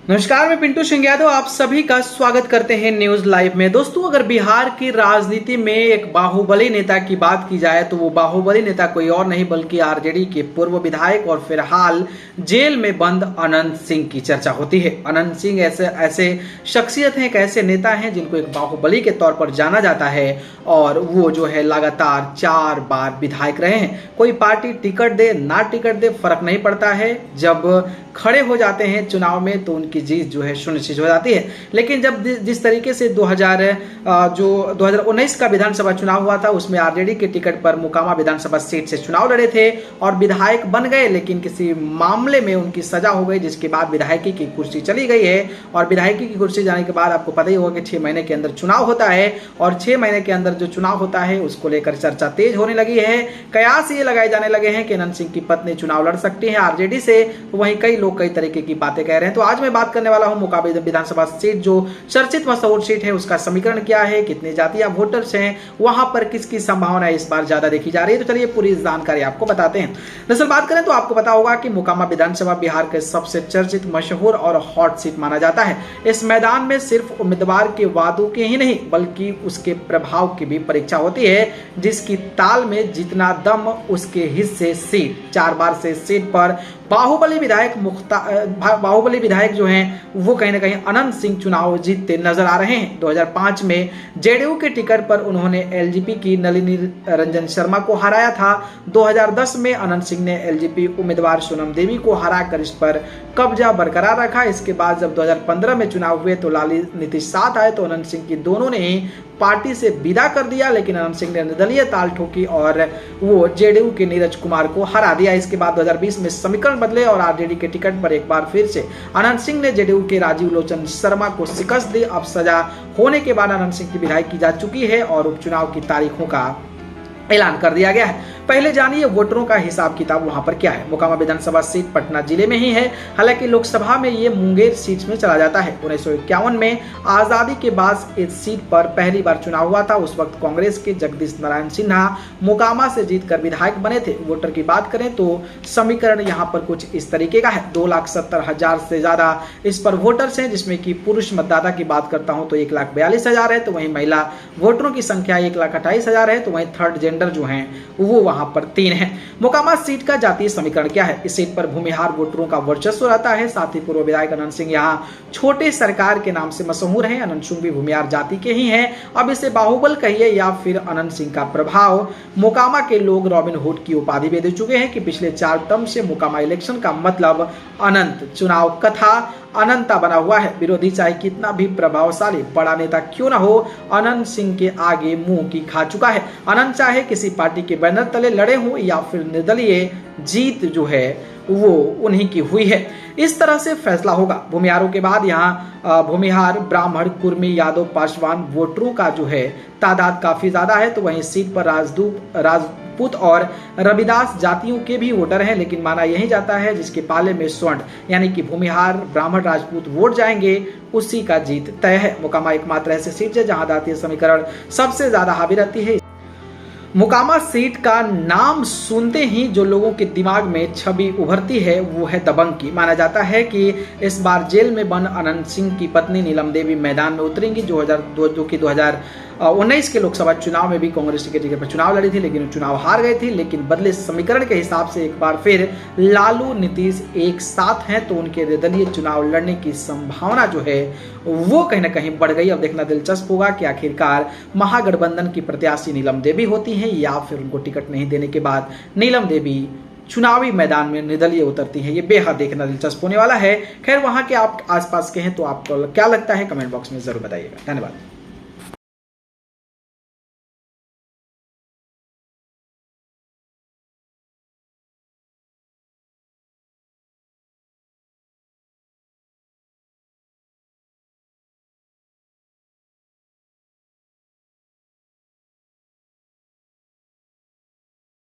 नमस्कार, मैं पिंटू सिंह यादव आप सभी का स्वागत करते हैं न्यूज लाइव में। दोस्तों, अगर बिहार की राजनीति में एक बाहुबली नेता की बात की जाए तो वो बाहुबली नेता कोई और नहीं बल्कि आरजेडी के पूर्व विधायक और फिलहाल जेल में बंद अनंत सिंह की चर्चा होती है। अनंत सिंह ऐसे शख्सियत हैं, एक ऐसे नेता हैं जिनको एक बाहुबली के तौर पर जाना जाता है और वो जो है लगातार 4 बार विधायक रहे हैं। कोई पार्टी टिकट दे ना टिकट दे फर्क नहीं पड़ता है, जब खड़े हो जाते हैं चुनाव में तो उनकी जीत जो है सुनिश्चित हो जाती है। लेकिन जब जिस तरीके से 2019 का विधानसभा चुनाव हुआ था उसमें आरजेडी के टिकट पर मोकामा विधानसभा सीट से चुनाव लड़े थे और विधायक बन गए, लेकिन किसी मामले में उनकी सजा हो गई जिसके बाद विधायकी की कुर्सी चली गई है। और विधायकी की कुर्सी जाने के बाद आपको पता ही होगा कि 6 महीने के अंदर चुनाव होता है और 6 महीने के अंदर जो चुनाव होता है उसको लेकर चर्चा तेज होने लगी है। कयास ये लगाए जाने लगे हैं कि अनंत सिंह की पत्नी चुनाव लड़ सकती है आरजेडी से। वहीं कई लोग कई तरीके की बातें कह रहे हैं। तो आज मैं बात करने वाला हूं मोकामा विधानसभा सीट, जो चर्चित मशहूर सीट है, उसका समीकरण क्या है, कितने जातीय वोटर्स हैं, वहां पर किसकी संभावना इस बार ज्यादा देखी जा रही है। तो चलिए पूरी जानकारी आपको बताते हैं। दरअसल बात करें तो आपको पता होगा कि मोकामा विधानसभा बिहार के सबसे चर्चित, मशहूर और हॉट सीट माना जाता है। इस मैदान में सिर्फ उम्मीदवार के वादों के ही नहीं बल्कि उसके प्रभाव की भी परीक्षा होती है। जिसकी ताल में जितना दम उसके हिस्से सीट। 4 बार से सीट पर बाहुबली विधायक जो हैं वो कहीं ना कहीं अनंत सिंह चुनाव जीतते नजर आ रहे हैं। 2005 में जेडीयू के टिकट पर उन्होंने एलजेपी की नलिनी रंजन शर्मा को हराया था। 2010 में अनंत सिंह ने एलजेपी उम्मीदवार सोनम देवी को हराकर इस पर कब्जा बरकरार रखा। इसके बाद जब 2015 में चुनाव हुए तो लाली नीतीश साथ आए तो अनंत सिंह की दोनों ने ही पार्टी से विदा कर दिया, लेकिन अनंत सिंह ने निर्दलीय ताल ठोकी और वो जेडीयू के नीरज कुमार को हरा दिया। इसके बाद 2020 में समीकरण बदले और आरजेडी के टिकट पर एक बार फिर से अनंत सिंह ने जेडीयू के राजीव लोचन शर्मा को शिकस्त दी। अब सजा होने के बाद अनंत सिंह की विधायकी जा चुकी है और उपचुनाव की तारीखों का ऐलान कर दिया गया है। पहले जानिए वोटरों का हिसाब किताब वहां पर क्या है। मोकामा विधानसभा सीट पटना जिले में ही है, हालांकि लोकसभा में ये मुंगेर सीट में चला जाता है। 1951 में आजादी के बाद इस सीट पर पहली बार चुनाव हुआ था। उस वक्त कांग्रेस के जगदीश नारायण सिन्हा मोकामा से जीतकर विधायक बने थे। वोटर की बात करें तो समीकरण यहाँ पर कुछ इस तरीके का है। 2,70,000 से ज्यादा इस पर वोटर्स हैं, जिसमें कि पुरुष मतदाता की बात करता हूं तो 1,42,000 है। तो वहीं महिला वोटरों की संख्या 1,28,000 है। तो वहीं थर्ड जेंडर जो हैं वो वहां पर 3 है। मोकामा सीट का जातीय समीकरण क्या है। इस सीट पर भूमिहार वोटरों का वर्चस्व रहता है। साथ ही पूर्व विधायक अनंत सिंह यहां छोटे सरकार के नाम से मशहूर हैं। अनंत सिंह भी भूमिहार जाति के ही हैं। अब इसे बाहुबल कहिए या फिर अनंत सिंह का प्रभाव, मोकामा के लोग रॉबिन हुड की उपाधि भी दे चुके हैं कि पिछले 4 टर्म से मोकामा इलेक्शन का मतलब अनंत चुनाव कथा अनंता बना हुआ है। विरोधी चाहे कितना भी प्रभावशाली बड़ा नेता क्यों ना हो, अनंत सिंह के आगे मुंह की खा चुका है। अनंत चाहे किसी पार्टी के बैनर तले लड़े हों या फिर निर्दलीय, जीत जो है वो उन्हीं की हुई है। इस तरह से फैसला होगा। भूमिहारों के बाद यहाँ भूमिहार, ब्राह्मण, कुर्मी, यादव, पासवान वोटरों का जो है तादाद काफी ज्यादा है। तो वहीं सीट पर राजपूत और रविदास जातियों के भी वोटर हैं, लेकिन माना यही जाता है जिसके पाले में स्वर्ण यानी कि भूमिहार, ब्राह्मण, राजपूत वोट जाएंगे उसी का जीत तय है। मोकामा एकमात्र ऐसी सीट है जहां जातीय समीकरण सबसे ज्यादा हावी रहती है। मोकामा सीट का नाम सुनते ही जो लोगों के दिमाग में छवि उभरती है वो है दबंग की। माना जाता है कि इस बार जेल में बंद अनंत सिंह की पत्नी नीलम देवी मैदान में उतरेंगी, जो कि 2019 के लोकसभा चुनाव में भी कांग्रेस के टिकट पर चुनाव लड़ी थी, लेकिन चुनाव हार गई थी। लेकिन बदले समीकरण के हिसाब से एक बार फिर लालू नीतीश एक साथ हैं तो उनके निर्दलीय चुनाव लड़ने की संभावना जो है वो कहीं ना कहीं बढ़ गई। अब देखना दिलचस्प होगा कि आखिरकार महागठबंधन की प्रत्याशी नीलम देवी होती हैं या फिर उनको टिकट नहीं देने के बाद नीलम देवी चुनावी मैदान में निर्दलीय उतरती हैं। ये बेहद देखना दिलचस्प होने वाला है। खैर, वहां के आप आसपास के हैं तो आपको क्या लगता है कमेंट बॉक्स में जरूर बताइएगा। धन्यवाद।